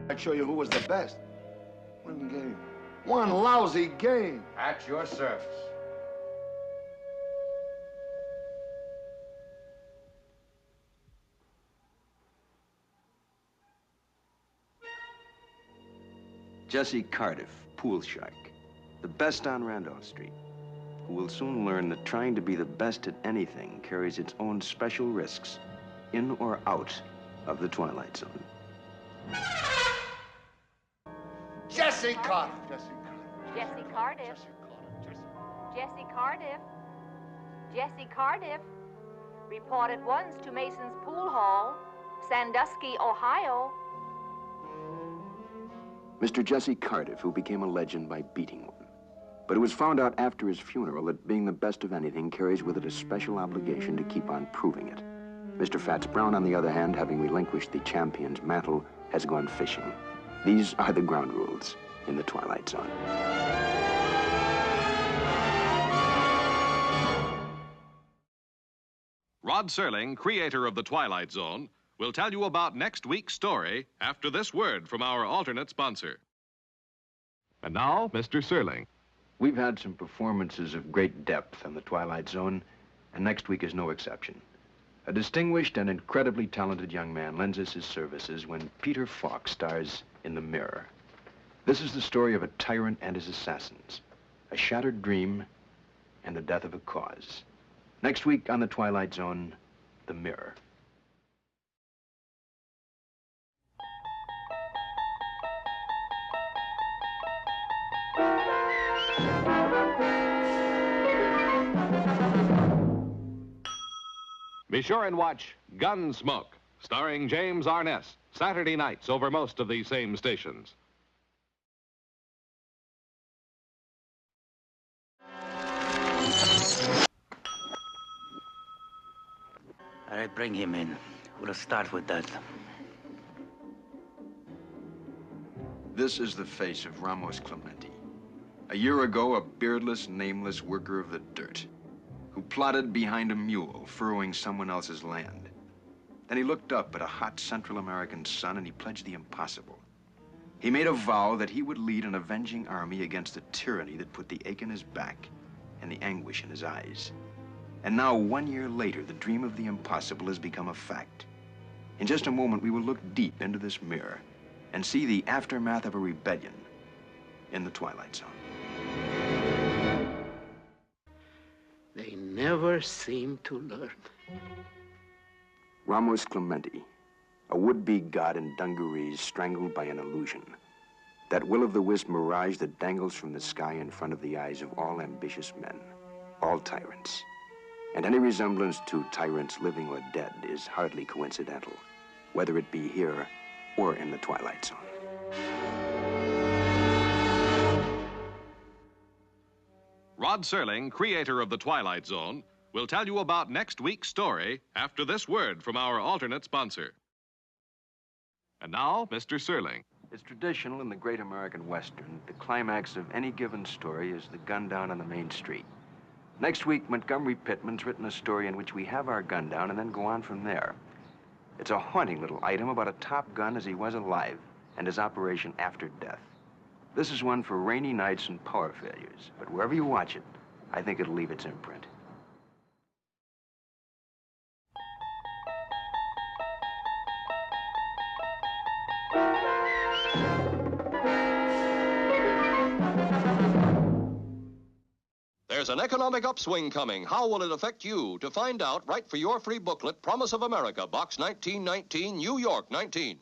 I'd show you who was the best. One game. One lousy game. At your service. Jesse Cardiff, pool shark, the best on Randolph Street, who will soon learn that trying to be the best at anything carries its own special risks, in or out of the Twilight Zone. Jesse Cardiff. Jesse Cardiff. Jesse Cardiff. Jesse Cardiff. Reported once to Mason's Pool Hall, Sandusky, Ohio. Mr. Jesse Cardiff, who became a legend by beating one. But it was found out after his funeral that being the best of anything carries with it a special obligation to keep on proving it. Mr. Fats Brown, on the other hand, having relinquished the champion's mantle, has gone fishing. These are the ground rules in the Twilight Zone. Rod Serling, creator of The Twilight Zone, will tell you about next week's story after this word from our alternate sponsor. And now, Mr. Serling. We've had some performances of great depth on the Twilight Zone, and next week is no exception. A distinguished and incredibly talented young man lends us his services when Peter Falk stars in The Mirror. This is the story of a tyrant and his assassins, a shattered dream, and the death of a cause. Next week on the Twilight Zone, The Mirror. Be sure and watch Gunsmoke, starring James Arness, Saturday nights over most of these same stations. All right, bring him in. We'll start with that. This is the face of Ramos Clemente. A year ago, a beardless, nameless worker of the dirt who plotted behind a mule, furrowing someone else's land. Then he looked up at a hot Central American sun and he pledged the impossible. He made a vow that he would lead an avenging army against the tyranny that put the ache in his back and the anguish in his eyes. And now, 1 year later, the dream of the impossible has become a fact. In just a moment, we will look deep into this mirror and see the aftermath of a rebellion in the Twilight Zone. They never seem to learn. Ramos Clemente, a would-be god in dungarees strangled by an illusion. That will-o'-the-wisp mirage that dangles from the sky in front of the eyes of all ambitious men, all tyrants. And any resemblance to tyrants living or dead is hardly coincidental, whether it be here or in the Twilight Zone. Rod Serling, creator of The Twilight Zone, will tell you about next week's story after this word from our alternate sponsor. And now, Mr. Serling. It's traditional in the great American Western, the climax of any given story is the gun down on the main street. Next week, Montgomery Pittman's written a story in which we have our gun down and then go on from there. It's a haunting little item about a top gun as he was alive and his operation after death. This is one for rainy nights and power failures, but wherever you watch it, I think it'll leave its imprint. There's an economic upswing coming. How will it affect you? To find out, write for your free booklet, Promise of America, Box 1919, New York 19.